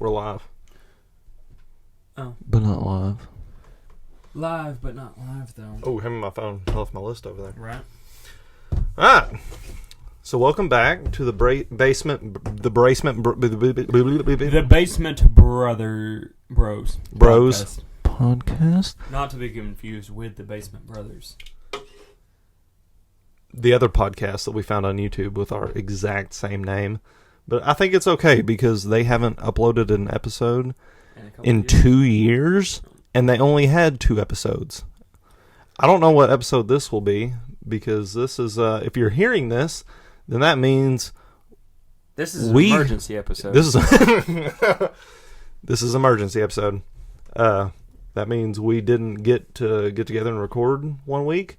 We're live. Oh. But not live. Live, but not live, though. Oh, hand me my phone. I left my list over there. Right. Alright. So welcome back to the basement. The basement Bros. podcast. Not to be confused with the Basement Brothers. The other podcast that we found on YouTube with our exact same name. But I think it's okay because they haven't uploaded an episode in 2 years, and they only had 2 episodes. I don't know what episode this will be because this is, if you're hearing this, then that means this is an emergency episode. This is this is emergency episode. That means we didn't get to get together and record 1 week,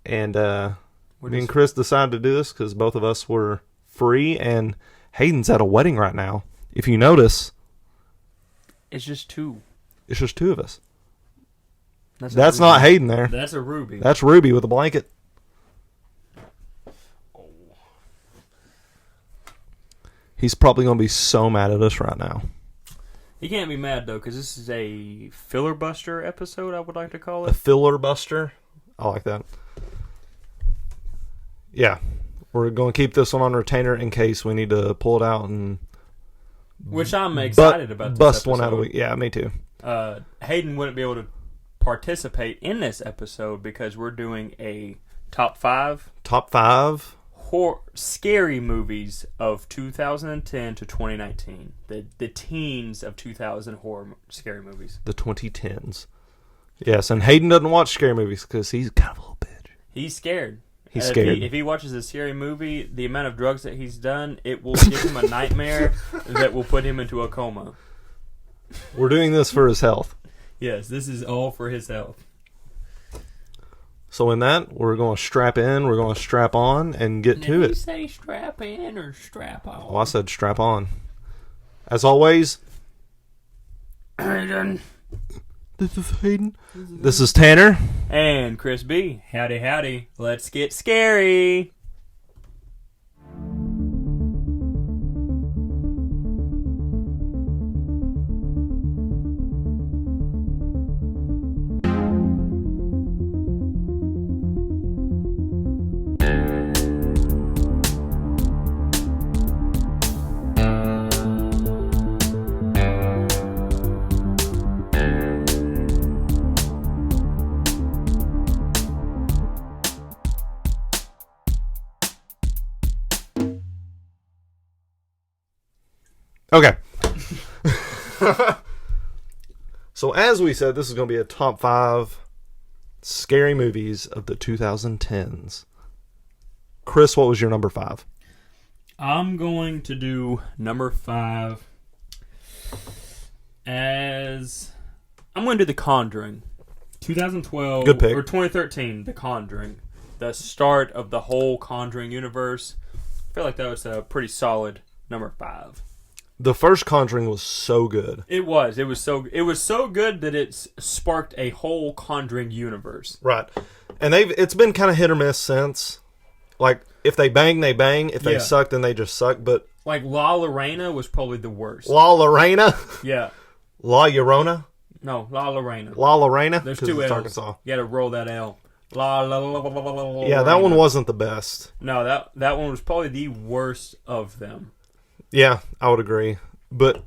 and me and Chris decided to do this because both of us were free, and Hayden's at a wedding right now. If you notice, it's just 2. It's just 2 of us. That's not Hayden there. That's a Ruby. That's Ruby with a blanket. Oh. He's probably going to be so mad at us right now. He can't be mad, though, because this is a filler buster episode, I would like to call it. A filler buster? I like that. Yeah. We're going to keep this one on retainer in case we need to pull it out and... Which I'm excited about this bust episode. One out a week. Yeah, me too. Hayden wouldn't be able to participate in this episode because we're doing a top 5 scary movies of 2010 to 2019. The teens of 2000 horror scary movies. The 2010's. Yes, and Hayden doesn't watch scary movies because he's kind of a little bitch. He's scared. He's scared. If he watches a scary movie, the amount of drugs that he's done, it will give him a nightmare that will put him into a coma. We're doing this for his health. Yes, this is all for his health. So in that, we're going to strap in, we're going to strap on, and get to it. Did you say strap in or strap on? Oh, I said strap on. As always, Hayden. This is Hayden. This is Tanner. And Chris B. Howdy, howdy. Let's get scary. Okay. So as we said, this is going to be a top 5 scary movies of the 2010s. Chris, what was your number 5? I'm going to do number 5 as... I'm going to do The Conjuring. 2012 Good pick. Or 2013, The Conjuring. The start of the whole Conjuring universe. I feel like that was a pretty solid number 5. The first Conjuring was so good. It was so good that it's sparked a whole Conjuring universe. Right. And it's been kind of hit or miss since. Like, if they bang, they bang. If they suck, then they just suck. But like, La Llorona was probably the worst. La Llorona? Yeah. La Llorona? No, La Llorona. La Llorona? There's 2 L's. Arkansas. You got to roll that L. La Yeah, that one wasn't the best. No, that one was probably the worst of them. Yeah, I would agree. But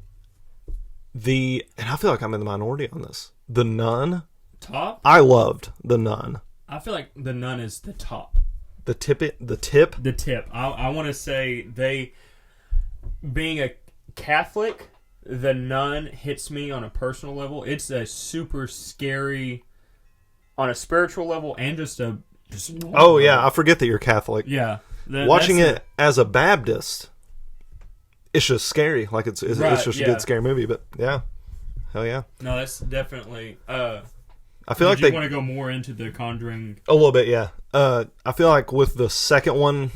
and I feel like I'm in the minority on this. The Nun. Top? I loved The Nun. I feel like The Nun is the top. The tip? The tip. I want to say being a Catholic, The Nun hits me on a personal level. It's a super scary on a spiritual level and just oh yeah, I forget that you're Catholic. Yeah. Watching it as a Baptist, it's just scary. Like it's just a good scary movie. But yeah, hell yeah. No, that's definitely. I feel like they want to go more into The Conjuring a little bit. Yeah. I feel like with the second one,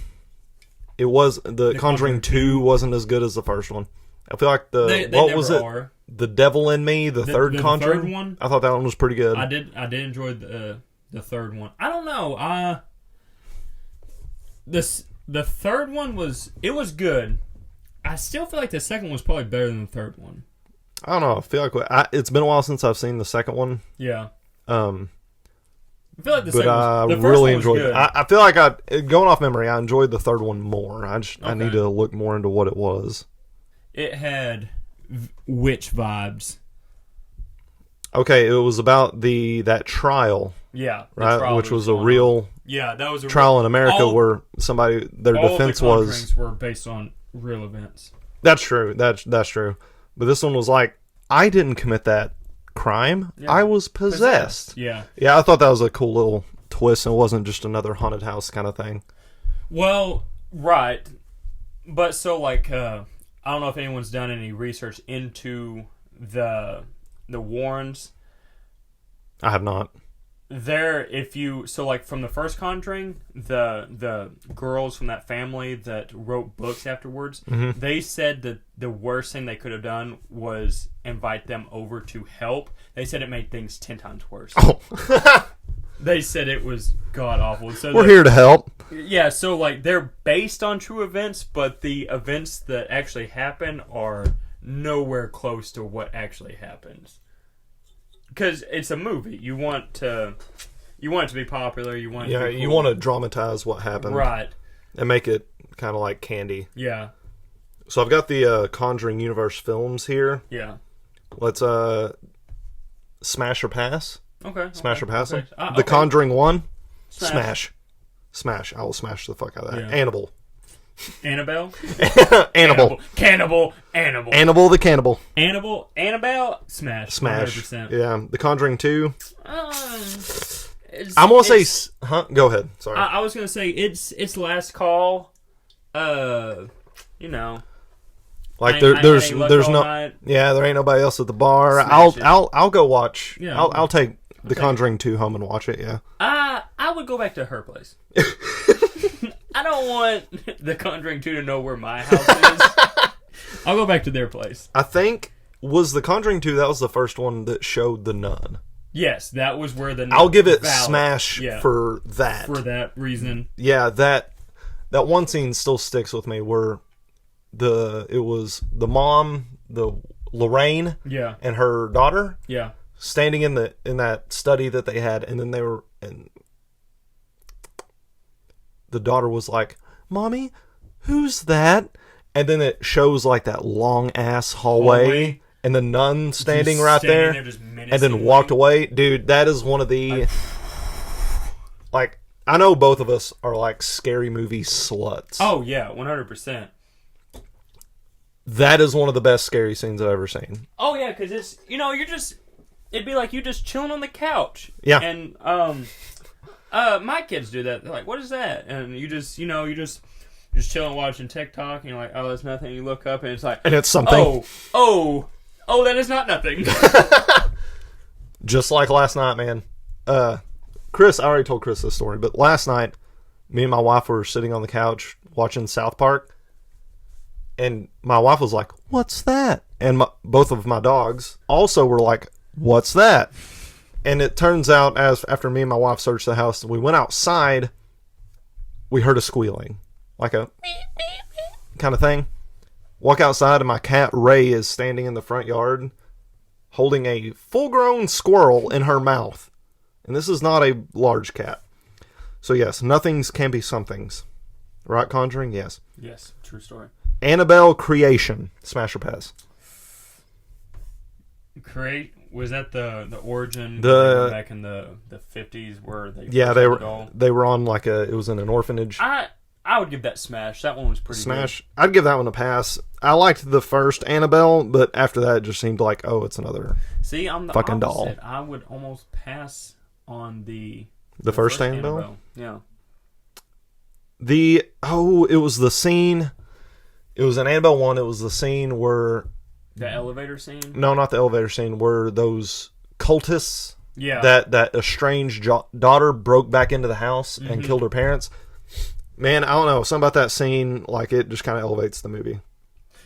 it was the Conjuring 2 wasn't as good as the first one. I feel like what was it? Are. The Devil in Me, the third Conjuring. The third one. I thought that one was pretty good. I did enjoy the third one. I don't know. The third one was good. I still feel like the second one's probably better than the third one. I don't know. I feel like it's been a while since I've seen the second one. Yeah. I feel like the but I the first really one was enjoyed good. it. I feel like going off memory, I enjoyed the third one more. I Okay. need to look more into what it was. It had witch vibes. Okay, it was about that trial, Yeah. the right? trial Which that was a going on. real Yeah, that was a trial in real, America all, where their all defense the was. Conjurings were based on real events. That's true. That's true. But this one was like, I didn't commit that crime. Yeah. I was possessed. Yeah. Yeah, I thought that was a cool little twist, and it wasn't just another haunted house kind of thing. Well, right. But so, like, I don't know if anyone's done any research into the Warrens. I have not. Like from the first Conjuring, the girls from that family that wrote books afterwards, they said that the worst thing they could have done was invite them over to help. They said it made things 10 times worse. Oh. They said it was god awful. So We're here to help. Yeah, so like they're based on true events, but the events that actually happen are nowhere close to what actually happens. Because it's a movie, you want it to be popular. You want it to be cool. You want to dramatize what happened, right? And make it kind of like candy. Yeah, So I've got the Conjuring Universe films here. yeah. Let's smash or pass. Okay, Smash or pass them. okay. The Conjuring 1, Smash. Smash. I will smash the fuck out of that. Yeah. Annabelle. Annabelle. Annabelle. Cannibal. Annabelle the Cannibal. Annabelle. Smash. Smash. 100%. Yeah. The Conjuring 2. I'm gonna say, go ahead. Sorry. I was gonna say it's last call. You know. Like there's there's no night. Yeah, there ain't nobody else at the bar. Smash it. I'll go watch. Yeah. I'll take the Conjuring 2 home and watch it. Yeah. I would go back to her place. I don't want the Conjuring 2 to know where my house is. I'll go back to their place. I think was the Conjuring 2. That was the first one that showed the nun. Yes, that was where the. I'll give it valid. smash for that. For that reason. Yeah, that one scene still sticks with me where it was the mom, the Lorraine, and her daughter, standing in that study that they had, and then the daughter was like, "Mommy, who's that?" And then it shows like that long ass hallway and the nun standing right there, and then walked away. Dude, that is one of the like, I know both of us are like scary movie sluts. Oh yeah, 100%. That is one of the best scary scenes I've ever seen. Oh yeah, because it's it'd be like you just chilling on the couch. Yeah. And my kids do that. They're like, "What is that?" And you just chilling watching TikTok, and you're like, "Oh, that's nothing." You look up, and it's like, and it's something. Oh, that is not nothing. Just like last night, man. Chris, I already told Chris this story, but last night, me and my wife were sitting on the couch watching South Park, and my wife was like, "What's that?" And both of my dogs also were like, "What's that?" And it turns out, after me and my wife searched the house, we went outside, we heard a squealing, like a kind of thing. Walk outside, and my cat Ray is standing in the front yard, holding a full-grown squirrel in her mouth. And this is not a large cat. So yes, nothings can be somethings. Right, Conjuring? Yes. Yes, true story. Annabelle Creation. Smash or pass? Was that the origin back in the 50s where they they were on like it was in an orphanage. I would give that smash. That one was pretty Smash. good. I'd give that one a pass. I liked the first Annabelle, but after that it just seemed like, oh, it's another I'm the fucking opposite. doll. I would almost pass on the first Annabelle? Yeah. It was the scene. It was an Annabelle 1. It was the scene where the elevator scene? No, not the elevator scene. Where those cultists, yeah, that estranged daughter broke back into the house and killed her parents. Man, I don't know. Something about that scene, like, it just kind of elevates the movie.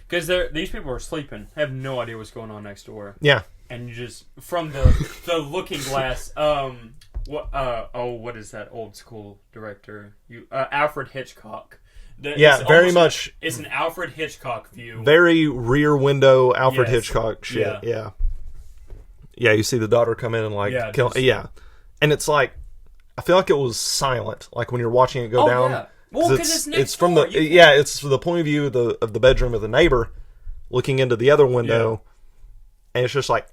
Because these people are sleeping, have no idea what's going on next door. Yeah, and you just from the looking glass. What is that old school director? Alfred Hitchcock. Yeah, very much. It's an Alfred Hitchcock view. Very Rear Window Alfred Yes. Hitchcock shit. Yeah. Yeah. Yeah, you see the daughter come in and like Yeah, kill. Yeah, and it's like I feel like it was silent. Like when you're watching it go down. Yeah. Well, because it's from the it's from the point of view of the bedroom of the neighbor, looking into the other window, and it's just like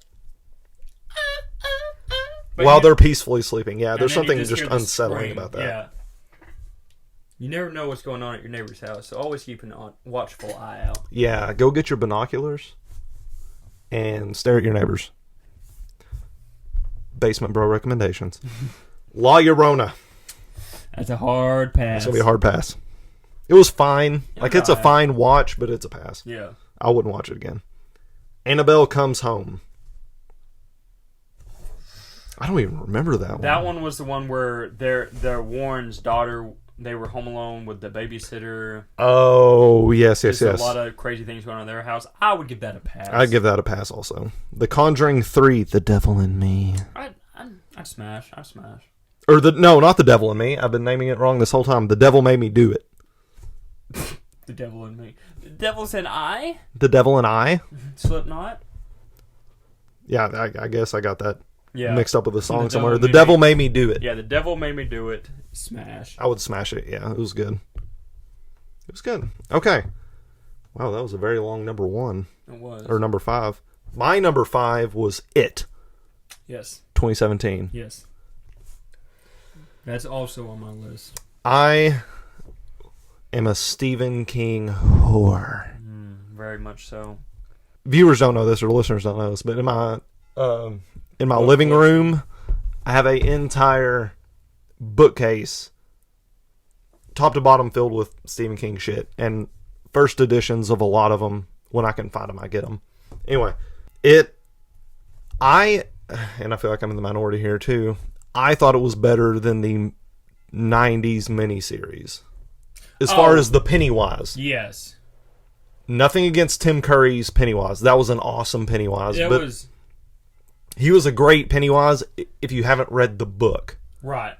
while they're peacefully sleeping. Yeah, there's something just unsettling about that. Yeah. You never know what's going on at your neighbor's house, so always keep a watchful eye out. Yeah, go get your binoculars and stare at your neighbors. Basement Bro recommendations. La Llorona. That's a hard pass. It's gonna be a hard pass. It was fine. Like it's a fine watch, but it's a pass. Yeah. I wouldn't watch it again. Annabelle Comes Home. I don't even remember that one. That one was the one where their Warren's daughter, they were home alone with the babysitter. Oh, yes. There's a lot of crazy things going on in their house. I would give that a pass. I'd give that a pass also. The Conjuring 3, The Devil in Me. I'd smash. Or no, not The Devil in Me. I've been naming it wrong this whole time. The Devil Made Me Do It. The Devil in Me. The Devil's in I? The Devil and I? Slipknot? Yeah, I guess I got that mixed up with a song somewhere. The Devil Devil Made Me Do It. Yeah, The Devil Made Me Do It. Smash. I would smash it. Yeah, it was good. It was good. Okay. Wow, that was a very long number 1. It was. Or number 5. My number 5 was It. Yes. 2017. Yes. That's also on my list. I am a Stephen King whore. Very much so. Viewers don't know this, or listeners don't know this, but in my living room, I have an entire bookcase, top to bottom, filled with Stephen King shit, and first editions of a lot of them. When I can find them, I get them. Anyway, and I feel like I'm in the minority here too. I thought it was better than the 90s miniseries. As far as the Pennywise. Yes. Nothing against Tim Curry's Pennywise. That was an awesome Pennywise. Yeah, he was a great Pennywise if you haven't read the book. Right.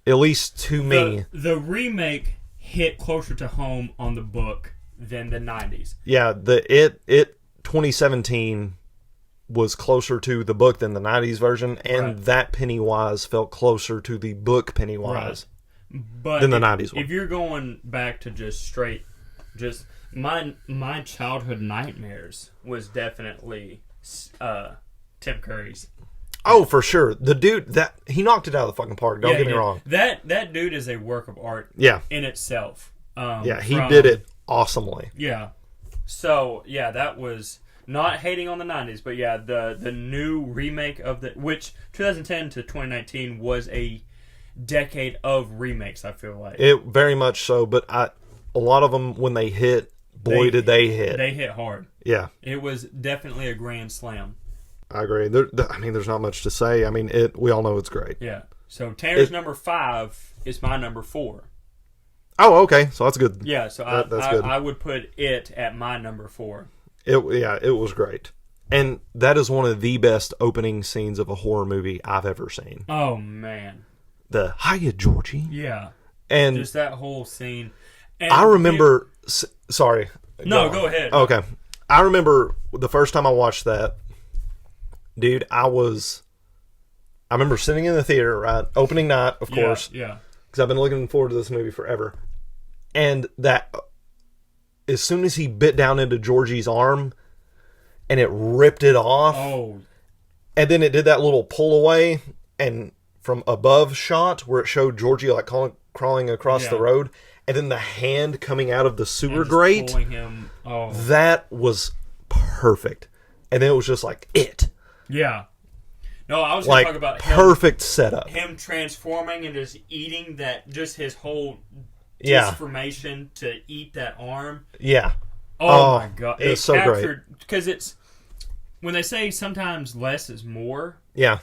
At least to me. The remake hit closer to home on the book than the 90s. Yeah, It 2017 was closer to the book than the 90s version, and that Pennywise felt closer to the book Pennywise than the 90s one. If you're going back to just my childhood nightmares was definitely Tim Curry's. Oh, for sure. The dude, he knocked it out of the fucking park. Don't get me wrong. That dude is a work of art in itself. He did it awesomely. Yeah. So, that was... Not hating on the 90s, but the new remake of which 2010 to 2019 was a decade of remakes, I feel like. It very much so, but a lot of them, when they hit, did they hit. They hit hard. Yeah. It was definitely a grand slam. I agree. There's not much to say. I mean, we all know it's great. Yeah. So Tanner's number 5 is my number 4. Oh, okay. So that's good. Yeah, so that's good. I would put it at my number 4. It was great. And that is one of the best opening scenes of a horror movie I've ever seen. Oh, man. The hiya, Georgie. Yeah. And just that whole scene. And I remember... sorry. No, go ahead. Okay. I remember the first time I watched that, dude, I remember sitting in the theater, right? Opening night, of course. Yeah. Because I've been looking forward to this movie forever. And that... As soon as he bit down into Georgie's arm and it ripped it off, and then it did that little pull away and from above shot where it showed Georgie like crawling across the road, and then the hand coming out of the sewer grate, pulling him. That was perfect. And then it was just like it. Yeah. No, I was going to talk about perfect setup. Him transforming and just eating just his whole... transformation to eat that arm. Yeah. Oh my god. It's so great. Because it's... When they say sometimes less is more... Yeah.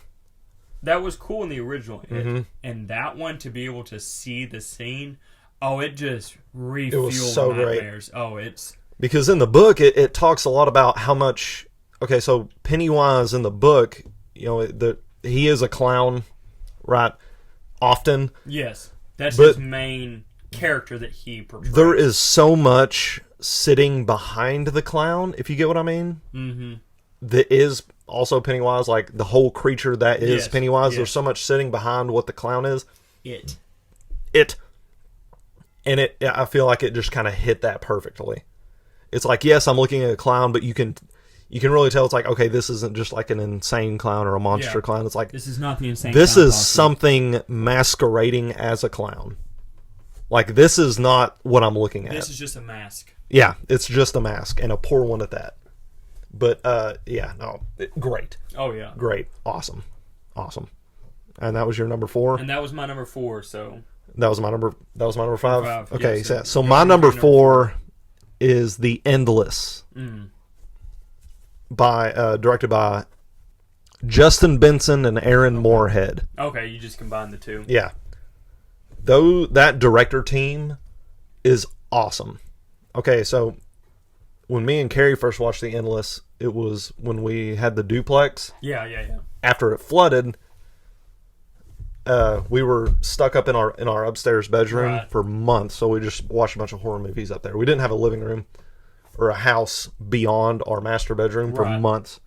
That was cool in the original. Mm-hmm. And that one, to be able to see the scene... Oh, it just refueled it was so nightmares. Great. Oh, it's... Because in the book, it talks a lot about how much... Okay, so Pennywise in the book, he is a clown, right? Often. Yes. That's his main character that he portrays. There is so much sitting behind the clown, if you get what I mean. Mm-hmm. That is also Pennywise, like the whole creature that is Pennywise. Yes. There's so much sitting behind what the clown is. It. And I feel like it just kind of hit that perfectly. It's like, yes, I'm looking at a clown, but you can really tell it's like, okay, this isn't just like an insane clown or a monster clown. It's like, this is not the insane this clown. This is something masquerading as a clown. Like, this is not what I'm looking at. This is just a mask. Yeah, it's just a mask, and a poor one at that. But, great. Oh, yeah. Great. Awesome. And that was your number 4? And that was my number 4, so... That was my number 5? Okay, yes, so my number 4 is The Endless. Directed by Justin Benson and Aaron Moorhead. Okay, you just combined the two. Yeah. Though that director team is awesome. Okay, so when me and Carrie first watched The Endless, it was when we had the duplex. Yeah. After it flooded, we were stuck up in our upstairs bedroom for months, so we just watched a bunch of horror movies up there. We didn't have a living room or a house beyond our master bedroom for months.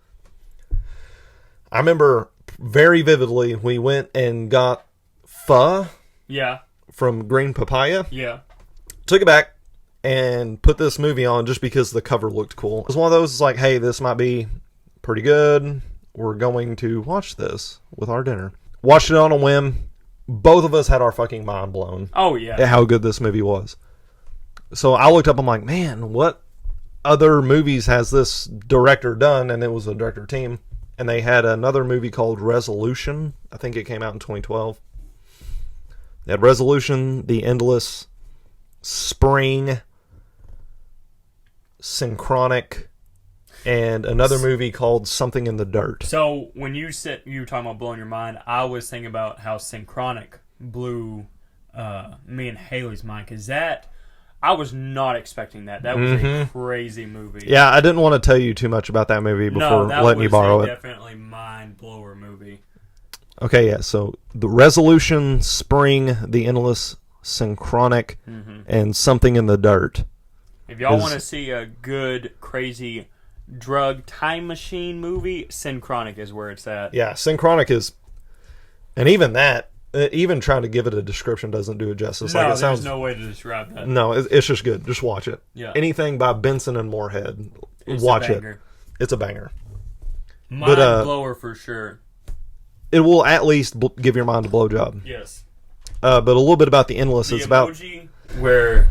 I remember very vividly we went and got pho from Green Papaya. Yeah. Took it back and put this movie on just because the cover looked cool. It was one of those, it's like, hey, this might be pretty good. We're going to watch this with our dinner. Watched it on a whim. Both of us had our fucking mind blown. Oh, yeah. At how good this movie was. So I looked up, I'm like, man, what other movies has this director done? And it was a director team. And they had another movie called Resolution. I think it came out in 2012. They had Resolution, The Endless, Spring, Synchronic, and another movie called Something in the Dirt. So when you were talking about blowing your mind, I was thinking about how Synchronic blew me and Haley's mind, because I was not expecting that. That was a crazy movie. Yeah, I didn't want to tell you too much about that movie before letting you borrow it. Definitely mind blower movie. Okay, yeah. So the Resolution, Spring, The Endless, Synchronic, and Something in the Dirt. If y'all want to see a good, crazy drug time machine movie, Synchronic is where it's at. Yeah, Synchronic is, and even that, even trying to give it a description doesn't do it justice. No, there's no way to describe that. No, it's just good. Just watch it. Yeah. Anything by Benson and Moorhead, watch it. It's a banger. Mind blower for sure. It will at least give your mind a blowjob. Yes. But a little bit about The Endless. The it's emoji about where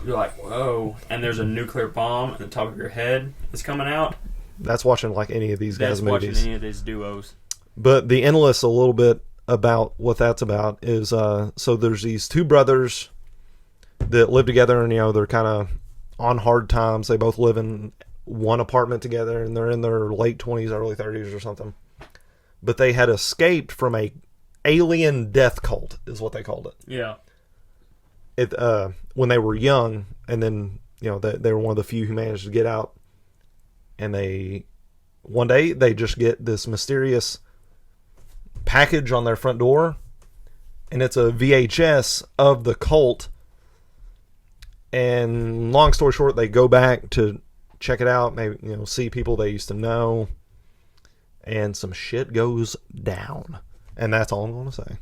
you're like, whoa, and there's a nuclear bomb at the top of your head that's coming out. That's watching like any of these guys' movies. That's watching any of these duos. But The Endless, a little bit about what that's about is so there's these two brothers that live together, and they're kind of on hard times. They both live in one apartment together, and they're in their late 20s, early 30s or something. But they had escaped from a alien death cult, is what they called it. Yeah. When they were young, and then they were one of the few who managed to get out. And one day they just get this mysterious package on their front door, and it's a VHS of the cult. And long story short, they go back to check it out, maybe see people they used to know, and some shit goes down. And that's all I'm going to say,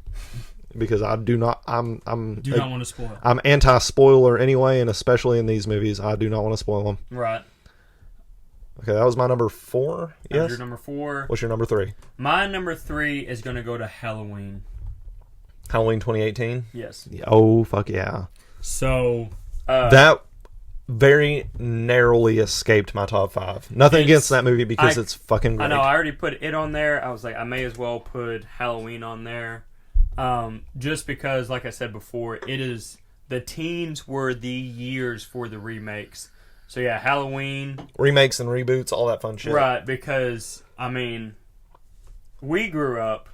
because I do not. I'm do not want to spoil. I'm anti-spoiler anyway, and especially in these movies, I do not want to spoil them. Right. Okay, that was my number 4. That was your number 4. What's your number 3? My number 3 is going to go to Halloween. Halloween 2018? Yes. Oh, fuck yeah. So... that very narrowly escaped my top 5. Nothing against that movie, because it's fucking great. I know, I already put it on there. I was like, I may as well put Halloween on there. Just because, like I said before, the teens were the years for the remakes. So yeah, Halloween. Remakes and reboots, all that fun shit. Right, because, we grew up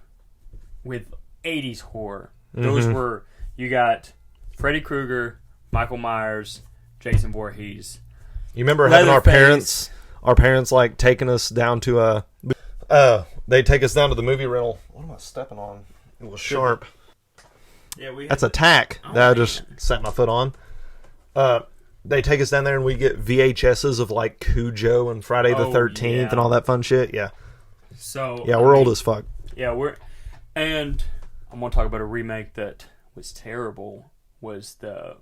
with 80s horror. Those were, you got Freddy Krueger, Michael Myers, Jason Voorhees. You remember having our parents like taking us down to they'd take us down to the movie rental. What am I stepping on? It was sharp. Yeah, That's a tack that I just man. set my foot on. They take us down there and we get VHSs of like Cujo and Friday the 13th and all that fun shit. Yeah. So yeah, we're old as fuck. Yeah, and I'm gonna talk about a remake that was terrible. Was the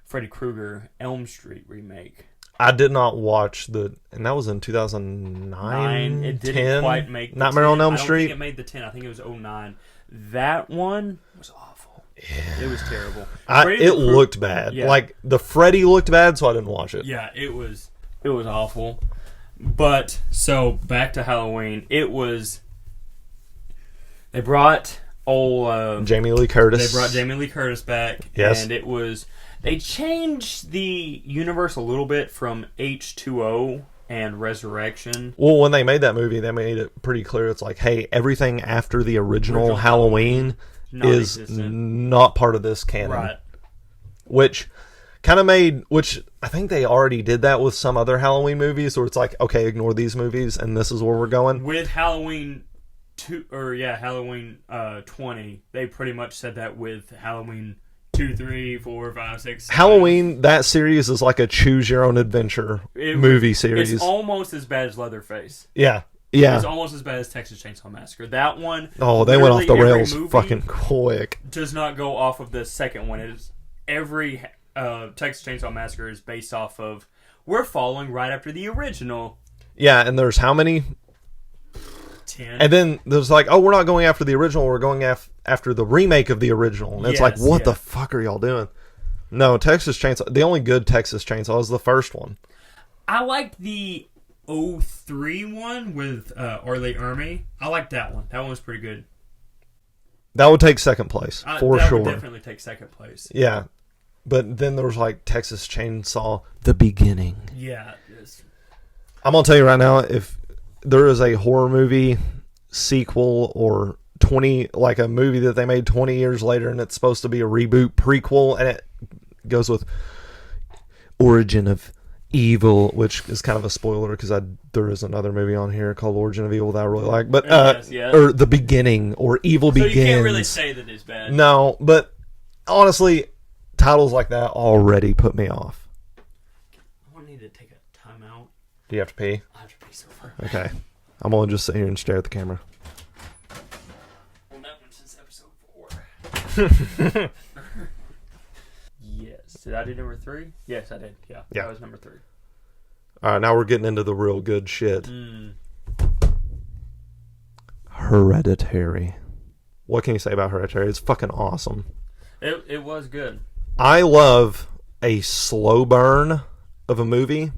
Freddy Krueger Elm Street remake? I did not watch and that was in 2009. It didn't 10? quite make the Nightmare 10. on Elm I don't Street. think it made the 10. I think it was 09. That one was awful. Yeah. It was terrible. It looked bad. Yeah. Like the Freddy looked bad, so I didn't watch it. Yeah, it was awful. But so back to Halloween, they brought Jamie Lee Curtis. They brought Jamie Lee Curtis back. Yes. And they changed the universe a little bit from H2O and Resurrection. Well, when they made that movie, they made it pretty clear. It's like, hey, everything after the original Halloween is not part of this canon. Right. Which I think they already did that with some other Halloween movies, where it's like, okay, ignore these movies, and this is where we're going. With Halloween 20, they pretty much said that with Halloween 2, 3, 4, 5, 6. Halloween, that series is like a choose your own adventure movie series. It's almost as bad as Leatherface. Yeah. Yeah. It's almost as bad as Texas Chainsaw Massacre. That one. Oh, they went off the rails fucking quick. Does not go off of the second one. It is every Texas Chainsaw Massacre is based off of. We're following right after the original. Yeah, and there's how many? 10. And then there's like, oh, we're not going after the original. We're going after the remake of the original. And it's like, what the fuck are y'all doing? No, Texas Chainsaw. The only good Texas Chainsaw is the first one. I liked the 03 one with Orly Ermy. I liked that one. That one was pretty good. That would take second place, for that sure. Would definitely take second place. Yeah. But then there was like Texas Chainsaw, The Beginning. Yeah. Yes. I'm going to tell you right now, if there is a horror movie sequel or like a movie that they made 20 years later and it's supposed to be a reboot prequel and it goes with Origin of Evil, which is kind of a spoiler because there is another movie on here called Origin of Evil that I really like, but or The Beginning or Evil Begins. You can't really say that it's bad. No, but honestly, titles like that already put me off. I want to need to take a timeout. Do you have to pee? I have to pee so far. Okay, I'm gonna just sit here and stare at the camera. Well, that one since episode 4. Yes. Did I do number 3? Yes, I did. Yeah. That was number 3. All right, now we're getting into the real good shit. Hereditary. What can you say about Hereditary? It's fucking awesome. It was good. I love a slow burn of a movie.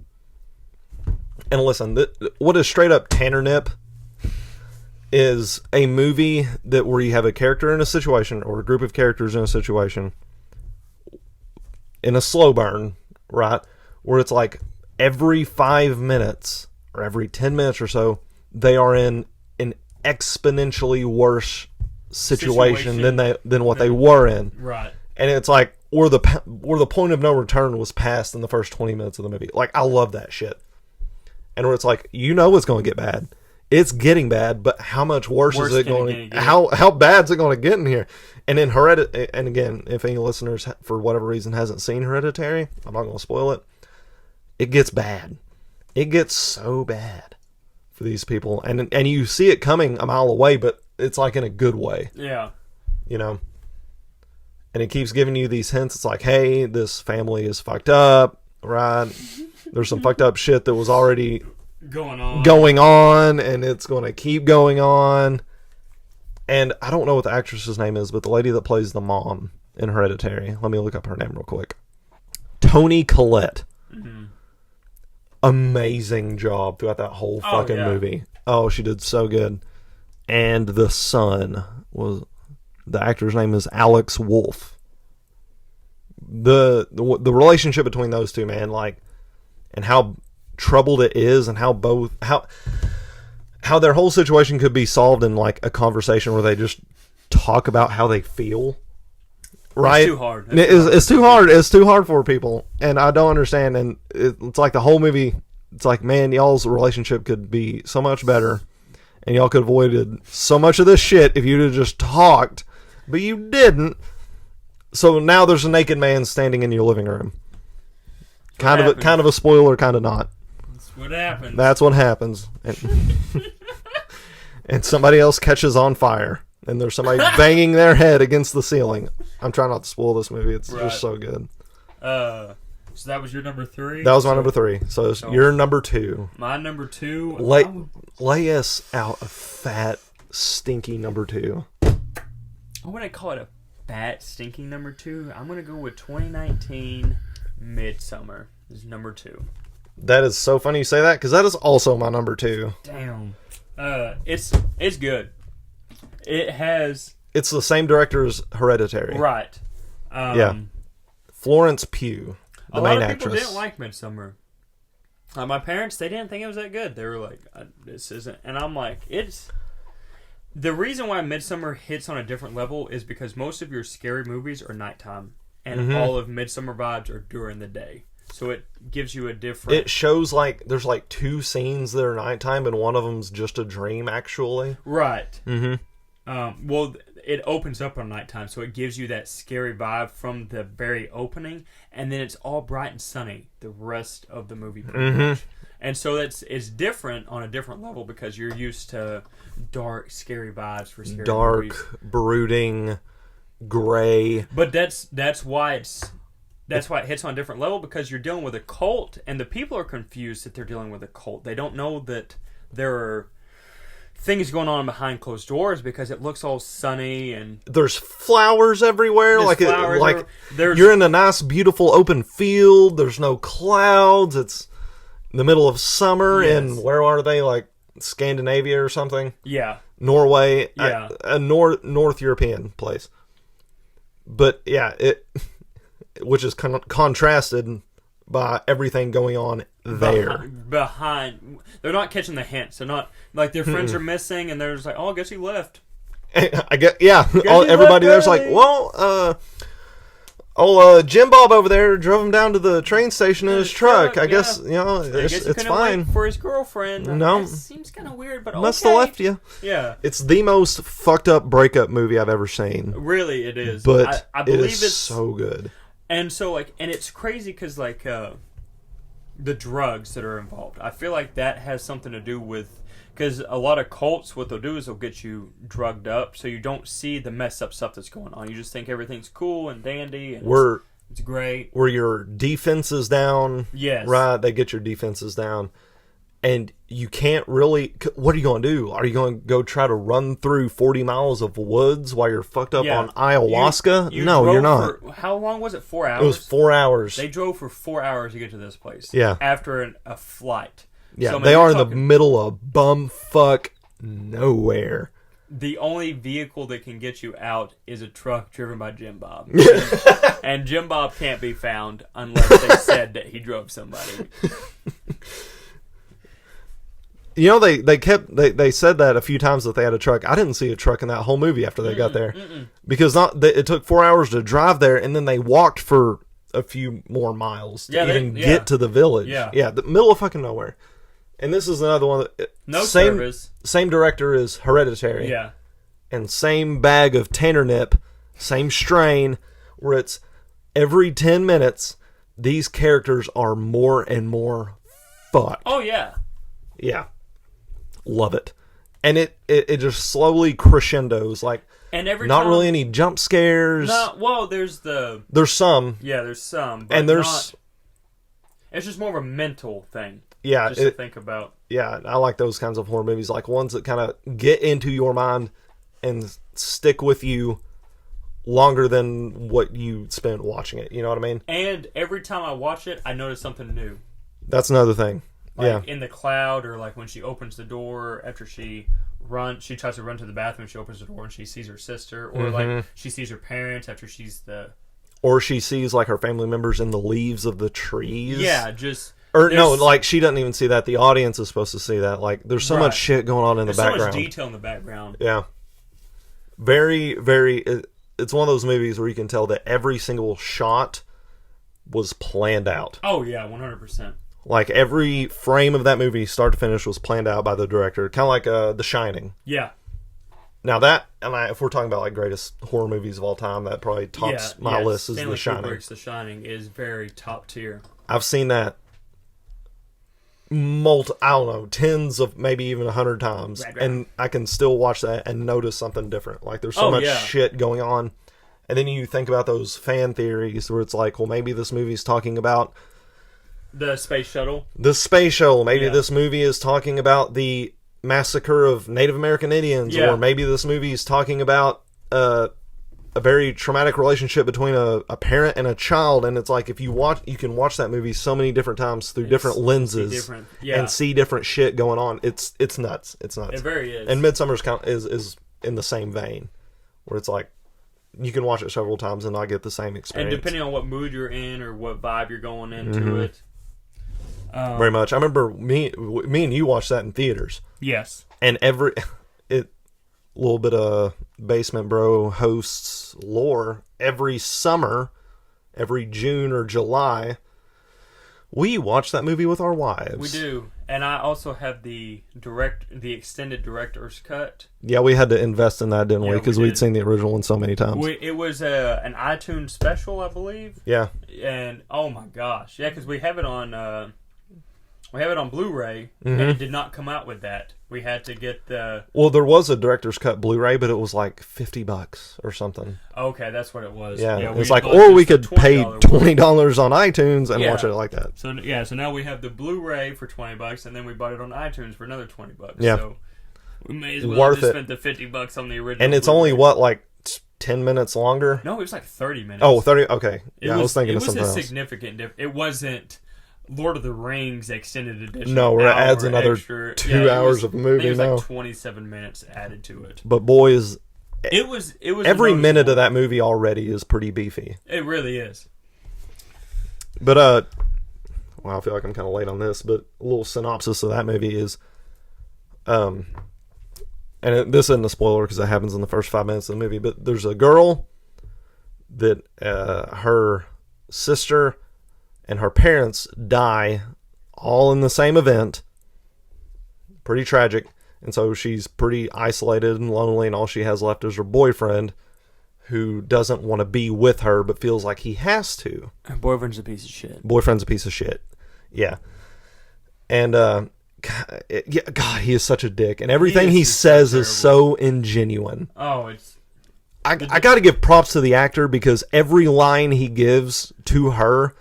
And listen, what is straight up Tanner Nip is a movie where you have a character in a situation or a group of characters in a situation in a slow burn, right? Where it's like every 5 minutes or every 10 minutes or so, they are in an exponentially worse situation than what they were in. Right. And it's like, where the point of no return was passed in the first 20 minutes of the movie. Like, I love that shit. And where it's like, you know it's going to get bad. It's getting bad, but how much worse is it going to... How bad is it going to get in here? And in Hereditary... And again, if any listeners, for whatever reason, hasn't seen Hereditary, I'm not going to spoil it. It gets bad. It gets so bad for these people. And you see it coming a mile away, but it's like in a good way. Yeah. You know? And it keeps giving you these hints. It's like, hey, this family is fucked up, right? There's some fucked up shit that was already going on, and it's going to keep going on. And I don't know what the actress's name is, but the lady that plays the mom in Hereditary, let me look up her name real quick. Toni Collette. Mm-hmm. Amazing job throughout that whole fucking movie. Oh, she did so good. And the son the actor's name is Alex Wolff. The relationship between those two, man, like, and how troubled it is, and how their whole situation could be solved in like a conversation where they just talk about how they feel. Right? It's too hard. It's too hard. It's too hard for people, and I don't understand. And it's like the whole movie. It's like, man, y'all's relationship could be so much better, and y'all could have avoided so much of this shit if you'd have just talked, but you didn't. So now there's a naked man standing in your living room. Kind of a spoiler, kind of not. That's what happens. That's what happens. And somebody else catches on fire. And there's somebody banging their head against the ceiling. I'm trying not to spoil this movie. It's just so good. So that was your number 3? That was my number 3. So it's your number 2. My number 2. Lay us out a fat, stinky number 2. I wouldn't call it a fat, stinking number 2. I'm going to go with 2019 Midsummer is number 2. That is so funny you say that, because that is also my number 2. Damn. It's good. It's the same director as Hereditary. Right. Yeah. Florence Pugh, the main actress. A lot of people didn't like Midsummer. My parents, they didn't think it was that good. They were like, this isn't... And I'm like, it's... The reason why Midsummer hits on a different level is because most of your scary movies are nighttime. And all of Midsummer vibes are during the day. So it gives you a different... It shows like there's like 2 scenes that are nighttime and one of them's just a dream, actually. Right. Well, it opens up on nighttime, so it gives you that scary vibe from the very opening, and then it's all bright and sunny the rest of the movie. And so it's different on a different level because you're used to dark, scary vibes for scary movies. Dark, brooding, gray. But that's why it hits on a different level, because you're dealing with a cult, and the people are confused that they're dealing with a cult. They don't know that there are things going on behind closed doors because it looks all sunny and there's flowers everywhere. There's you're in a nice, beautiful open field. There's no clouds. It's the middle of summer, and where are they? Like Scandinavia or something? Yeah, Norway. Yeah, a North European place. But yeah, which is contrasted by everything going on there. Behind, they're not catching the hints. They're not like their friends are missing, and they're just like, "Oh, I guess he left." I guess, yeah. Everybody there's like, "Well, Jim Bob over there drove him down to the train station in his truck. I guess it's fine." Wait for his girlfriend. No, that seems kind of weird, but must have left you. Yeah, it's the most fucked up breakup movie I've ever seen. Really, it is. But I believe it's so good. And so, and it's crazy because, the drugs that are involved. I feel like that has something to do with... Because a lot of cults, what they'll do is they'll get you drugged up so you don't see the messed up stuff that's going on. You just think everything's cool and dandy and it's great. Where your defense is down. Yes. Right, they get your defenses down. And you can't really... What are you going to do? Are you going to go try to run through 40 miles of woods while you're fucked up on ayahuasca? No, you're not. How long was it? 4 hours? It was 4 hours. They drove for 4 hours to get to this place. Yeah. After a flight. Yeah, so, they are in the middle of bumfuck nowhere. The only vehicle that can get you out is a truck driven by Jim Bob. And Jim Bob can't be found unless they said that he drove somebody. You know, they said that a few times that they had a truck. I didn't see a truck in that whole movie after they got there. Because it took 4 hours to drive there, and then they walked for a few more miles to get to the village. Yeah, the middle of fucking nowhere. And this is another one that... service. Same director as Hereditary. Yeah. And same bag of Tannernip, same strain, where it's every 10 minutes, these characters are more and more fucked. Oh, yeah. Yeah. Love it. And it just slowly crescendos, like, and every not time, really any jump scares. No, well, there's some. Yeah, there's some. But and there's... It's just more of a mental thing. Yeah. Just to think about. Yeah, I like those kinds of horror movies, like ones that kind of get into your mind and stick with you longer than what you spent watching it. You know what I mean? And every time I watch it, I notice something new. That's another thing. Like in the cloud, or like when she opens the door after she tries to run to the bathroom, she opens the door and she sees her sister, or like she sees her parents after or she sees like her family members in the leaves of the trees. Yeah, like she doesn't even see that. The audience is supposed to see that. Like there's so much shit going on in the background. So much detail in the background. Yeah. Very, very... It's one of those movies where you can tell that every single shot was planned out. Oh, yeah, 100%. Like, every frame of that movie, start to finish, was planned out by the director. Kind of like The Shining. Yeah. Now that, if we're talking about like greatest horror movies of all time, that probably tops my list is Stanley The Shining. Kubrick's The Shining is very top tier. I've seen that tens of maybe even 100 times, Right. and I can still watch that and notice something different. Like there's so much shit going on, and then you think about those fan theories where it's like, well, maybe this movie's talking about the space shuttle. Maybe this movie is talking about the massacre of Native American Indians, or maybe this movie is talking about a very traumatic relationship between a parent and a child, and it's like if you can watch that movie so many different times through different lenses and see different shit going on. It's nuts. It's nuts. It very is. And Midsummer's is in the same vein, where it's like you can watch it several times and not get the same experience. And depending on what mood you're in or what vibe you're going into it. Very much. I remember me and you watched that in theaters. Yes. And little bit of Basement Bro hosts lore, every summer, every June or July, we watch that movie with our wives. We do. And I also have the extended director's cut. Yeah, we had to invest in that, didn't we? Because we'd seen the original one so many times. It was an iTunes special, I believe. Yeah. And oh my gosh, yeah, because we have it on Blu-ray, and it did not come out with that. We had to get the... Well, there was a director's cut Blu-ray, but it was like $50 or something. Okay, that's what it was. Yeah it's like, or we could pay $20 on iTunes and watch it like that. So now we have the Blu-ray for $20, and then we bought it on iTunes for another $20. Yeah. So we may as well have spent the $50 on the original. And it's only, like 10 minutes longer? No, it was like 30 minutes. Oh, 30? Okay. I was thinking of something else. It was a significant difference. It wasn't Lord of the Rings extended edition. No, where it adds another extra, 2 hours of movie. It was like 27 minutes added to it. But boys, it was every minute of that movie already is pretty beefy. It really is. But I feel like I'm kind of late on this, but a little synopsis of that movie is, this isn't a spoiler because it happens in the first 5 minutes of the movie. But there's a girl that her sister and her parents die all in the same event. Pretty tragic. And so she's pretty isolated and lonely, and all she has left is her boyfriend, who doesn't want to be with her but feels like he has to. Her boyfriend's a piece of shit. Boyfriend's a piece of shit. Yeah. And God, he is such a dick. And everything he says is so ingenuine. Oh, it's... I got to give props to the actor, because every line he gives to her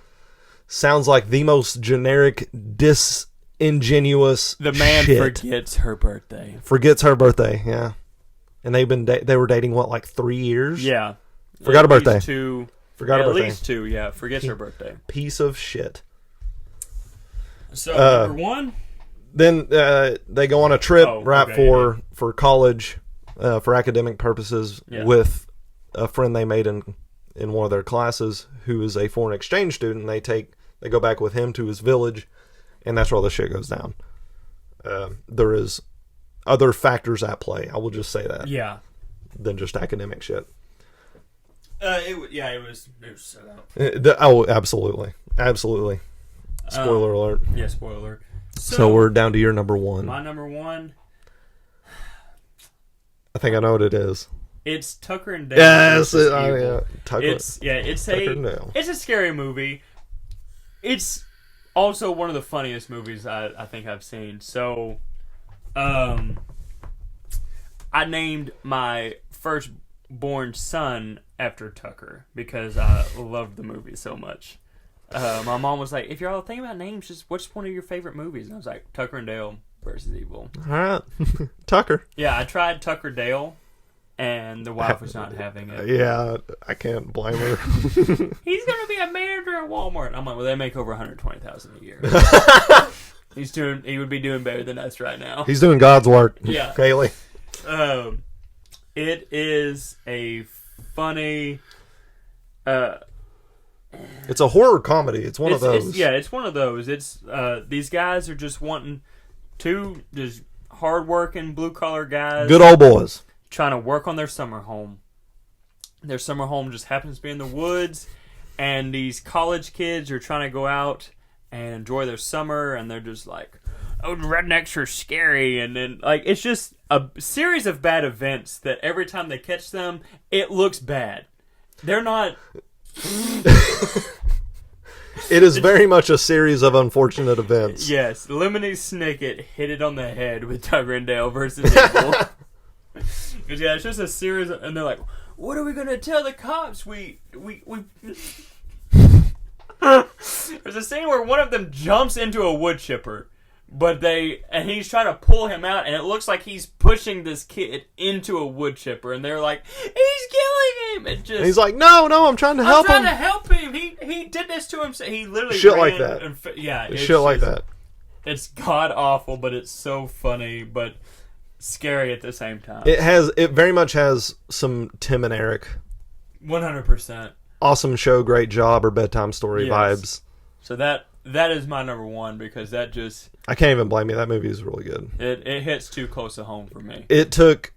sounds like the most generic, disingenuous The man shit. forgets her birthday. Forgets her birthday, yeah. And they were dating, what, like 3 years? Yeah. Forgot her birthday. Forgot her birthday. At least 2, yeah. Forgets her birthday. Piece of shit. So, number 1? Then they go on a trip for college, for academic purposes, with a friend they made in one of their classes who is a foreign exchange student. They go back with him to his village, and that's where all the shit goes down. There is other factors at play, I will just say that. Yeah. Than just academic shit. It was set up. Absolutely. Spoiler alert. Yeah, spoiler alert. So we're down to your number 1. My number 1. I think I know what it is. It's Tucker and Dale. Yes, Tucker. It's a scary movie. It's also one of the funniest movies I think I've seen. So, I named my firstborn son after Tucker because I loved the movie so much. My mom was like, "If you're all thinking about names, just what's one of your favorite movies?" And I was like, "Tucker and Dale versus Evil." All right, Tucker. Yeah, I tried Tucker Dale. And the wife was not having it. Yeah, I can't blame her. He's going to be a manager at Walmart. I'm like, well, they make over $120,000 a year. He would be doing better than us right now. He's doing God's work. Yeah, Haley. It is a funny. It's a horror comedy. It's one of those. It's one of those. It's these guys are just wanting two just hardworking blue collar guys. Good old boys. Trying to work on their summer home. Their summer home just happens to be in the woods, and these college kids are trying to go out and enjoy their summer, and they're just like, oh, rednecks are scary, and then like it's just a series of bad events that every time they catch them, it looks bad. They're not. It is very much a series of unfortunate events. Yes, Lemony Snicket hit it on the head with Tyrendale versus Evil. Because yeah, it's just a series, and they're like, "What are we gonna tell the cops? We." There's a scene where one of them jumps into a wood chipper, and he's trying to pull him out, and it looks like he's pushing this kid into a wood chipper, and they're like, "He's killing him!" And he's like, "No, I'm trying to help him. I'm trying to help him. He did this to himself. He literally shit ran like that. It's shit like that. It's god awful, but it's so funny, but scary at the same time. It very much has some Tim and Eric. 100%. Awesome show, great job, or bedtime story vibes. So that is my number one, because that just... I can't even blame you. That movie is really good. It hits too close to home for me. It took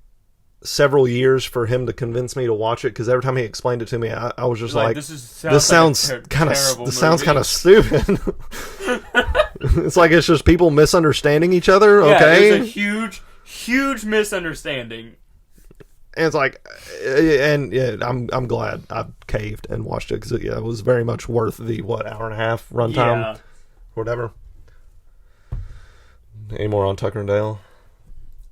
several years for him to convince me to watch it, because every time he explained it to me, I was just like, this sounds kind of stupid. It's like it's just people misunderstanding each other. Okay, there's a huge misunderstanding. And it's like, and yeah, I'm glad I caved and watched it, because it was very much worth the hour and a half runtime, whatever. Any more on Tucker and Dale?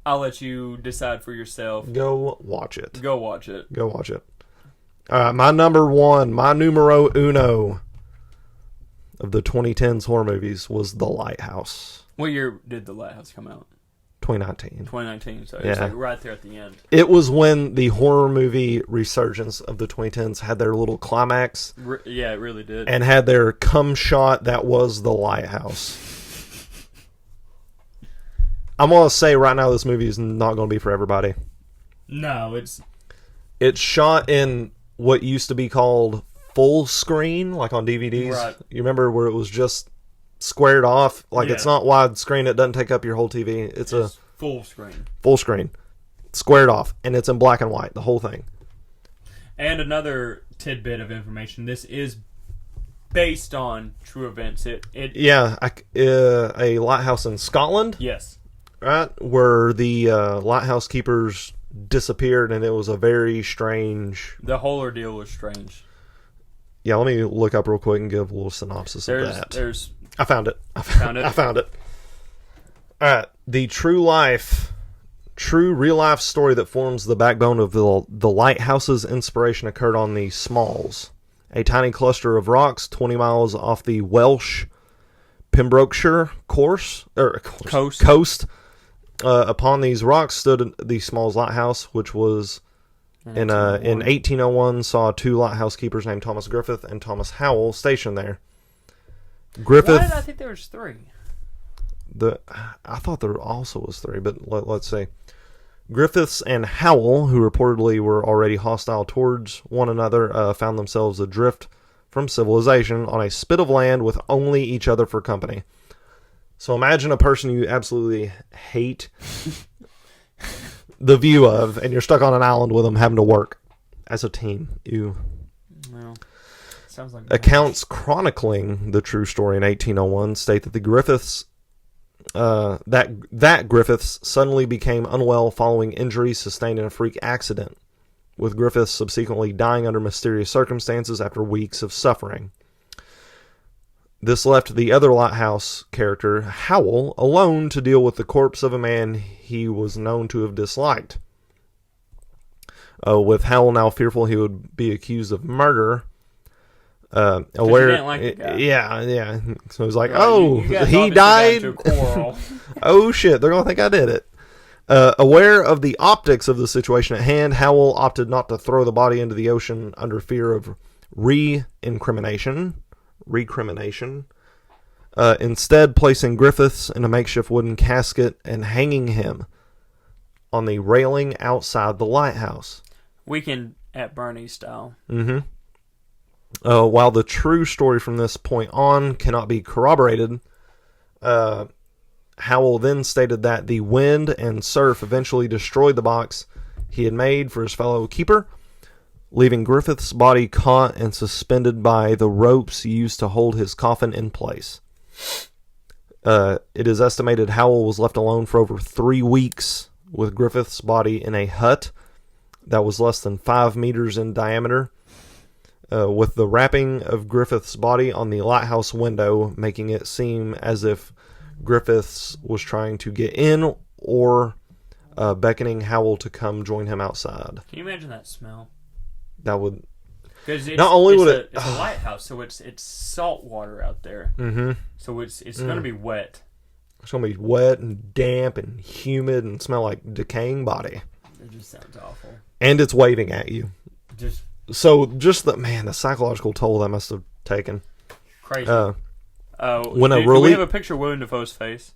I'll let you decide for yourself. Go watch it. Go watch it. All right, my number one, my numero uno of the 2010s horror movies was The Lighthouse. What year did The Lighthouse come out? 2019. So it's like right there at the end. It was when the horror movie resurgence of the 2010s had their little climax. Yeah, it really did. And had their cum shot that was The Lighthouse. I'm going to say right now this movie is not going to be for everybody. No, it's shot in what used to be called full screen, like on DVDs. Right. You remember where it was just squared off? Like it's not widescreen, it doesn't take up your whole TV. It's a full screen. Full screen. Squared off, and it's in black and white, the whole thing. And another tidbit of information, this is based on true events. A lighthouse in Scotland. Yes. Right, where the lighthouse keepers disappeared, and it was a very strange... The whole ordeal was strange. Yeah, let me look up real quick and give a little synopsis of that. I found it. I found it. All right. The true real life story that forms the backbone of the lighthouse's inspiration occurred on the Smalls, a tiny cluster of rocks 20 miles off the Welsh Pembrokeshire coast. Upon these rocks stood the Smalls Lighthouse, which was in 1801 saw two lighthouse keepers named Thomas Griffith and Thomas Howell stationed there. Griffith. Why did I think there was three? I thought there also was three, but let's see. Griffiths and Howell, who reportedly were already hostile towards one another, found themselves adrift from civilization on a spit of land with only each other for company. So imagine a person you absolutely hate the view of, and you're stuck on an island with them having to work as a team. Well, sounds like accounts chronicling the true story in 1801 state that the Griffiths that Griffiths suddenly became unwell following injuries sustained in a freak accident, with Griffiths subsequently dying under mysterious circumstances after weeks of suffering. This left the other lighthouse character, Howell, alone to deal with the corpse of a man he was known to have disliked. With Howell now fearful he would be accused of murder. Aware, he didn't like the guy. Yeah. So he's like, he died? Oh, shit, they're going to think I did it. Aware of the optics of the situation at hand, Howell opted not to throw the body into the ocean under fear of recrimination, instead placing Griffiths in a makeshift wooden casket and hanging him on the railing outside the lighthouse. Weekend at Bernie's style. Mm-hmm. While the true story from this point on cannot be corroborated, Howell then stated that the wind and surf eventually destroyed the box he had made for his fellow keeper, leaving Griffith's body caught and suspended by the ropes used to hold his coffin in place. It is estimated Howell was left alone for over 3 weeks with Griffith's body in a hut that was less than 5 meters in diameter, with the wrapping of Griffith's body on the lighthouse window making it seem as if Griffiths was trying to get in or beckoning Howell to come join him outside. Can you imagine that smell? That would... Because not only would it... It's a lighthouse, so it's salt water out there. Mm-hmm. So it's going to be wet. It's going to be wet and damp and humid and smell like decaying body. It just sounds awful. And it's waving at you. Just the psychological toll that must have taken. Crazy. Do we have a picture of Willem Dafoe's face?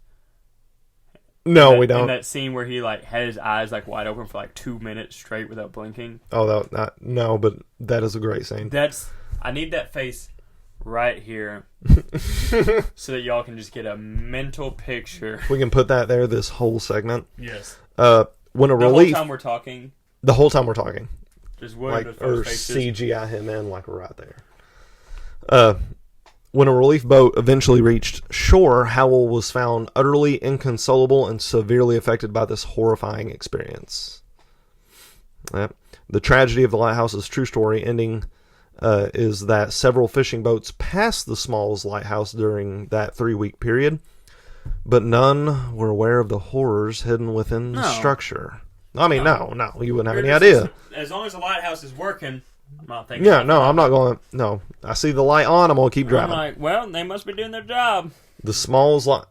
No, we don't. In that scene where he had his eyes wide open for 2 minutes straight without blinking. Oh, no, but that is a great scene. I need that face right here so that y'all can just get a mental picture. We can put that there this whole segment. Yes. The whole time we're talking. Just Willem Dafoe's face. CGI him in right there. When a relief boat eventually reached shore, Howell was found utterly inconsolable and severely affected by this horrifying experience. The tragedy of the lighthouse's true story ending is that several fishing boats passed the Smalls lighthouse during that 3-week period, but none were aware of the horrors hidden within the structure. I mean, no, you wouldn't have any idea. As long as the lighthouse is working, I'm not thinking. Yeah, no, I'm not going. No, I see the light on. I'm going to keep driving. I'm like, well, they must be doing their job. The Smalls light.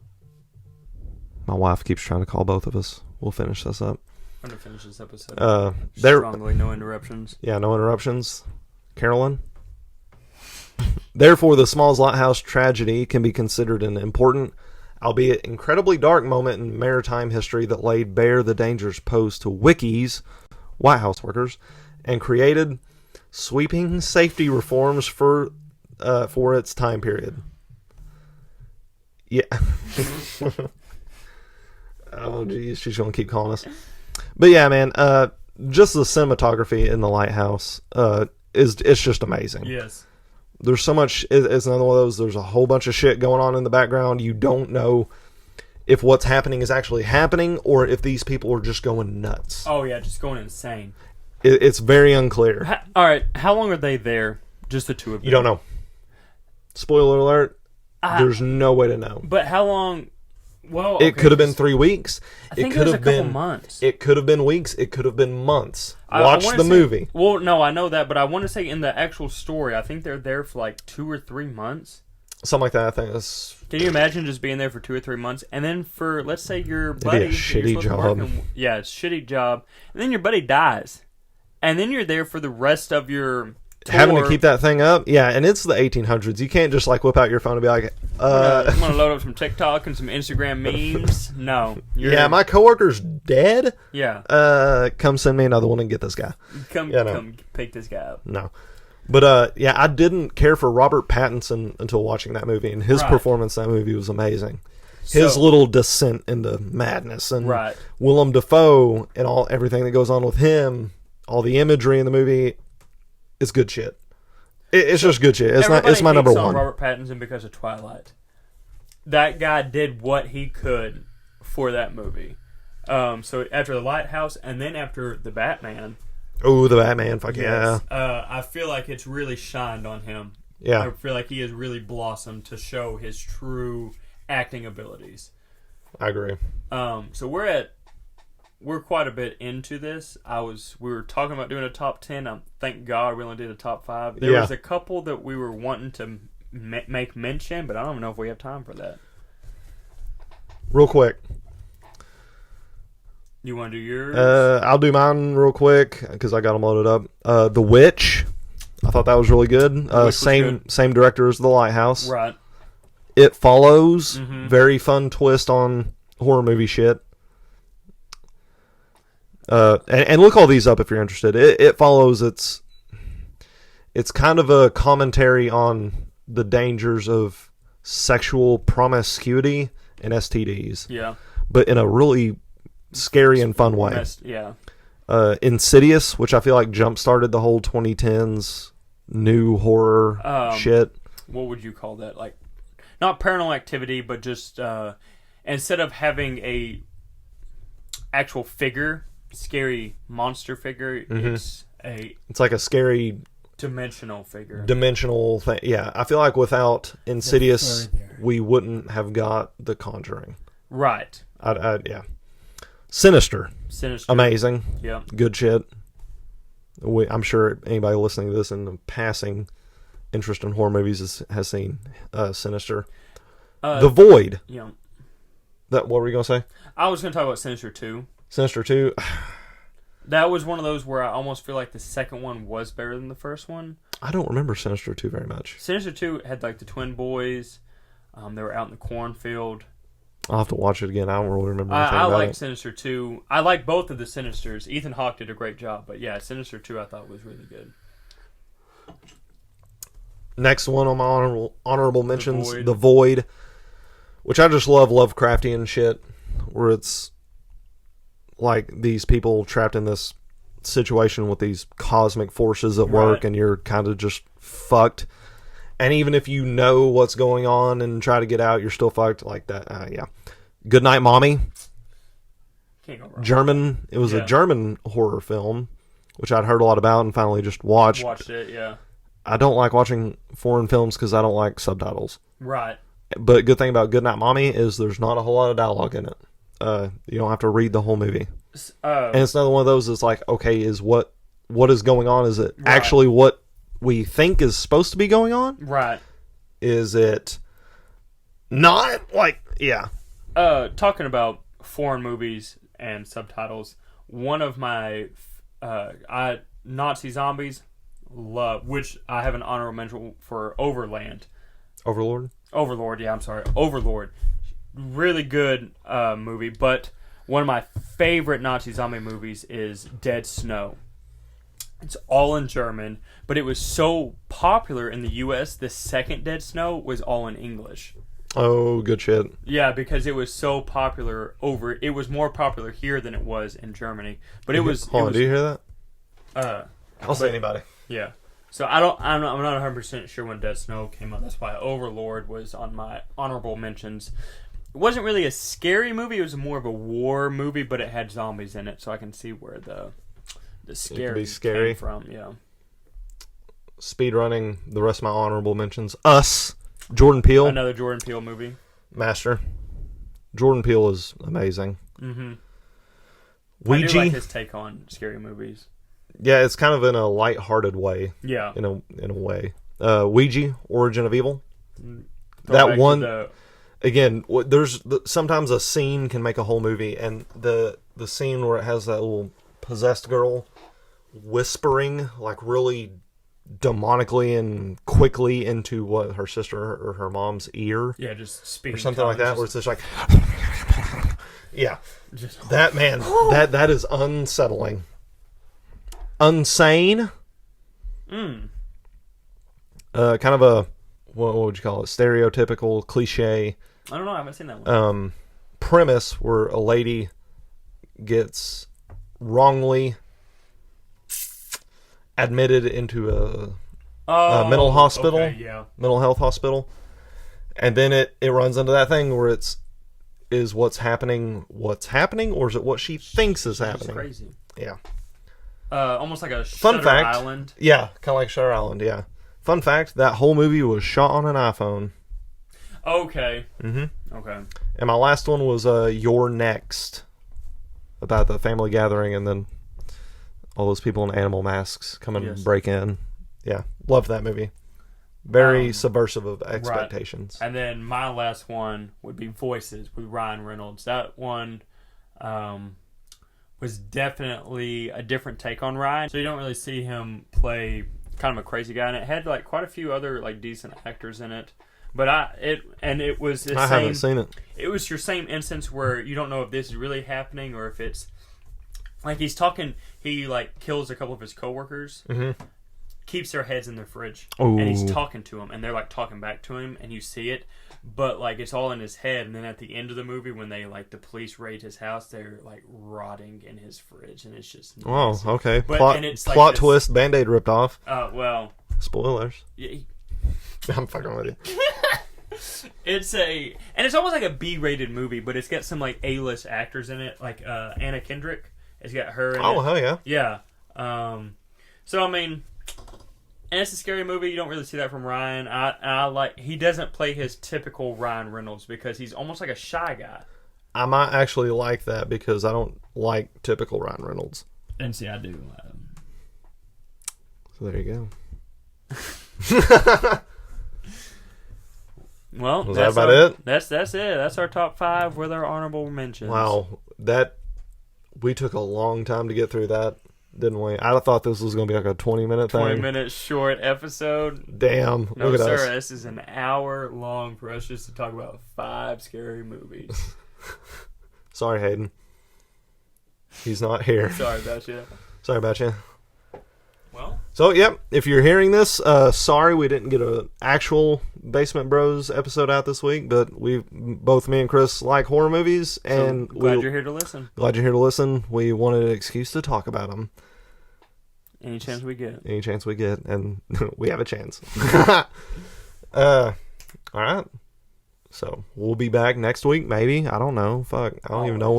My wife keeps trying to call both of us. We'll finish this up. I'm going to finish this episode. Strongly, no interruptions. Yeah, no interruptions. Carolyn? Therefore, the Smalls Lighthouse tragedy can be considered an important, albeit incredibly dark moment in maritime history that laid bare the dangers posed to wikis, White House workers, and created sweeping safety reforms for its time period. Yeah. Oh, geez, she's going to keep calling us. But yeah, man, just the cinematography in the lighthouse it's just amazing. Yes. There's so much. It's another one of those. There's a whole bunch of shit going on in the background. You don't know if what's happening is actually happening or if these people are just going nuts. Oh yeah, just going insane. It's very unclear. All right, how long are they there? Just the two of them? You don't know. Spoiler alert. There's no way to know. But how long? Well, okay, it could have been 3 weeks. I think it could have been months. It could have been weeks. It could have been months. Watch the movie. Well, no, I know that, but I want to say in the actual story, I think they're there for 2 or 3 months. Something like that. I think that's. Can you imagine just being there for 2 or 3 months, and then for let's say your buddy, it'd be a shitty job. It's a shitty job, and then your buddy dies, and then you're there for the rest of your. Having to keep that thing up, yeah, and it's the 1800s. You can't just whip out your phone and be like, I'm gonna load up some TikTok and some Instagram memes. No, yeah, my coworker's dead. Yeah, come send me another one and get this guy. Come pick this guy up. No, but yeah, I didn't care for Robert Pattinson until watching that movie, and his performance in that movie was amazing. His little descent into madness, and Willem Dafoe and everything that goes on with him, all the imagery in the movie. It's good shit. It's just good shit. It's my number one. Robert Pattinson because of Twilight. That guy did what he could for that movie. So after The Lighthouse and then after The Batman. Oh, The Batman! Fuck yes. Yeah. I feel like it's really shined on him. Yeah. I feel like he has really blossomed to show his true acting abilities. I agree. So we're quite a bit into this. We were talking about doing a top 10. Thank God we only did a top 5. There was a couple that we were wanting to make mention, but I don't even know if we have time for that. Real quick. You want to do yours? I'll do mine real quick because I got them loaded up. The Witch. I thought that was really good. Same director as The Lighthouse. Right. It Follows. Mm-hmm. Very fun twist on horror movie shit. And look all these up if you're interested. It Follows. It's kind of a commentary on the dangers of sexual promiscuity and STDs. Yeah. But in a really scary and fun way. Yeah. Insidious, which I feel like jump-started the whole 2010's new horror shit. What would you call that? not Paranormal Activity, but just instead of having a actual figure, scary monster figure, it's like a scary dimensional figure. Dimensional thing. Yeah, I feel like without Insidious, we wouldn't have got The Conjuring. Right. Yeah. Sinister. Amazing. Yeah. Good shit. I'm sure anybody listening to this in the passing interest in horror movies has seen Sinister. The Void. Yeah. What were you going to say? I was going to talk about Sinister 2. Sinister 2. That was one of those where I almost feel like the second one was better than the first one. I don't remember Sinister 2 very much. Sinister 2 had like the twin boys. They were out in the cornfield. I'll have to watch it again. I don't really remember anything I about like it. Sinister 2. I like both of the Sinisters. Ethan Hawke did a great job. But yeah, Sinister 2 I thought was really good. Next one on my honorable mentions, The Void. Which I just love Lovecraftian shit. Where it's like these people trapped in this situation with these cosmic forces at work, and you're kind of just fucked. And even if you know what's going on and try to get out, you're still fucked like that. Yeah. Goodnight, Mommy. Can't go wrong. German. It was a German horror film, which I'd heard a lot about and finally just watched. Watched it, yeah. I don't like watching foreign films because I don't like subtitles. Right. But good thing about Goodnight, Mommy is there's not a whole lot of dialogue in it. You don't have to read the whole movie. And it's another one of those that's like, okay, is what is going on? Is it actually what we think is supposed to be going on? Right. Is it not? Like, yeah. Talking about foreign movies and subtitles, one of my Nazi zombies love, which I have an honorable mention for Overland. Overlord, yeah, I'm sorry. Overlord. Really good movie, but one of my favorite Nazi zombie movies is Dead Snow. It's all in German, but it was so popular in the U.S., the second Dead Snow was all in English. Oh, good shit. Yeah, because it was so popular it was more popular here than it was in Germany. But it was... Hold on, do you hear that? I'll say anybody. Yeah. So I'm not 100% sure when Dead Snow came out. That's why Overlord was on my honorable mentions. It wasn't really a scary movie. It was more of a war movie, but it had zombies in it, so I can see where the scary came from. Yeah. Speedrunning the rest of my honorable mentions. Us. Jordan Peele. Another Jordan Peele movie. Master. Jordan Peele is amazing. Mm-hmm. Ouija. I do like his take on scary movies. Yeah, it's kind of in a light-hearted way. Yeah. In a way. Ouija, Origin of Evil. That one... Again, there's sometimes a scene can make a whole movie, and the scene where it has that little possessed girl whispering like really demonically and quickly into what her sister or her mom's ear. Yeah, just speaking or something like that, where it's just like, yeah, just that man, that is unsettling, unsane. Kind of a what would you call it? Stereotypical cliche. I don't know. I haven't seen that one. Premise where a lady gets wrongly admitted into a mental hospital, mental health hospital, and then it runs into that thing where is what's happening, or is it what she thinks is happening? Crazy. Yeah. Almost like a Fun Shutter fact, Island. Yeah, kind of like Shutter Island. Yeah. Fun fact: that whole movie was shot on an iPhone. Okay. Mm-hmm. Okay. And my last one was You're Next, about the family gathering and then all those people in animal masks come and break in. Yeah, loved that movie. Very subversive of expectations. Right. And then my last one would be Voices with Ryan Reynolds. That one was definitely a different take on Ryan. So you don't really see him play kind of a crazy guy, and it had like quite a few other like decent actors in it. But it was the I same. haven't seen it. It was your same instance where you don't know if this is really happening or if it's like he's talking. He like kills a couple of his coworkers, keeps their heads in the fridge, and he's talking to them, and they're like talking back to him, and you see it, but like it's all in his head. And then at the end of the movie, when they like the police raid his house, they're like rotting in his fridge, and it's just nasty. Oh, okay. But, plot like twist. Band-Aid ripped off. Well, spoilers. Yeah, I'm fucking with you. It's almost like a B-rated movie, but it's got some like A-list actors in it, like Anna Kendrick. It's got her in it. Oh, hell yeah. Yeah. So I mean, and it's a scary movie. You don't really see that from Ryan. I like he doesn't play his typical Ryan Reynolds because he's almost like a shy guy. I might actually like that because I don't like typical Ryan Reynolds. And see, I do. So there you go. Well, was that about it? That's it. That's our top 5 with our honorable mentions. Wow, we took a long time to get through that, didn't we? I thought this was going to be like a 20-minute thing. 20-minute short episode. Damn, no, look at sir, us. This is an hour long for us just to talk about 5 scary movies. Sorry, Hayden. He's not here. Sorry about you. Well, so yep. If you're hearing this, sorry we didn't get an actual Basement Bros episode out this week, but me and Chris like horror movies, and glad you're here to listen. Glad you're here to listen. We wanted an excuse to talk about them. Any chance we get, and we have a chance. All right. So we'll be back next week, maybe. I don't know. Fuck, I don't even know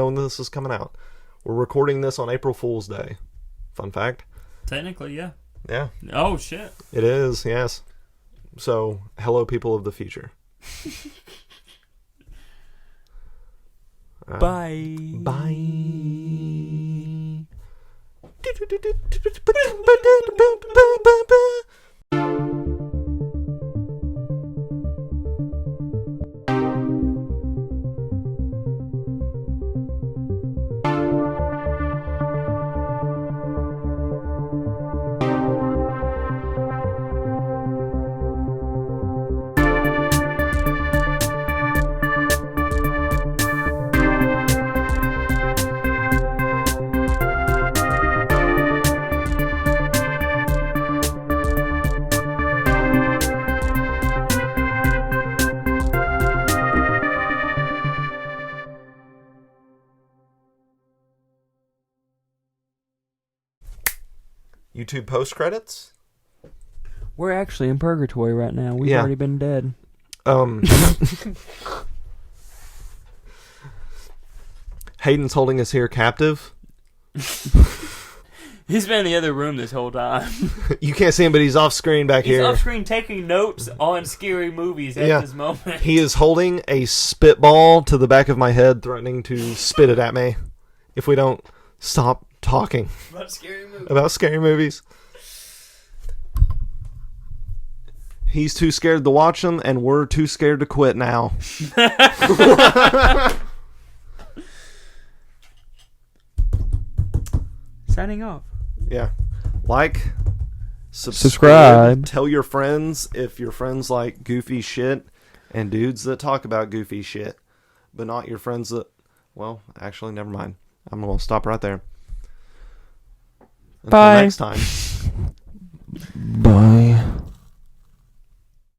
when this is coming out. We're recording this on April Fool's Day. Fun fact. Technically, yeah. Yeah. Oh shit. It is. Yes. So, hello, people of the future. Bye. Bye. YouTube post credits. We're actually in purgatory right now. We've already been dead. Hayden's holding us here captive. He's been in the other room this whole time. You can't see him, but he's off screen back here. He's off screen taking notes on scary movies at this moment. He is holding a spitball to the back of my head, threatening to spit it at me if we don't stop talking about scary movies. He's too scared to watch them, and we're too scared to quit now. Signing off. Yeah. Like, subscribe. Tell your friends if your friends like goofy shit and dudes that talk about goofy shit, but not your friends that, well, actually, never mind. I'm going to stop right there. Until Bye. next time. Bye.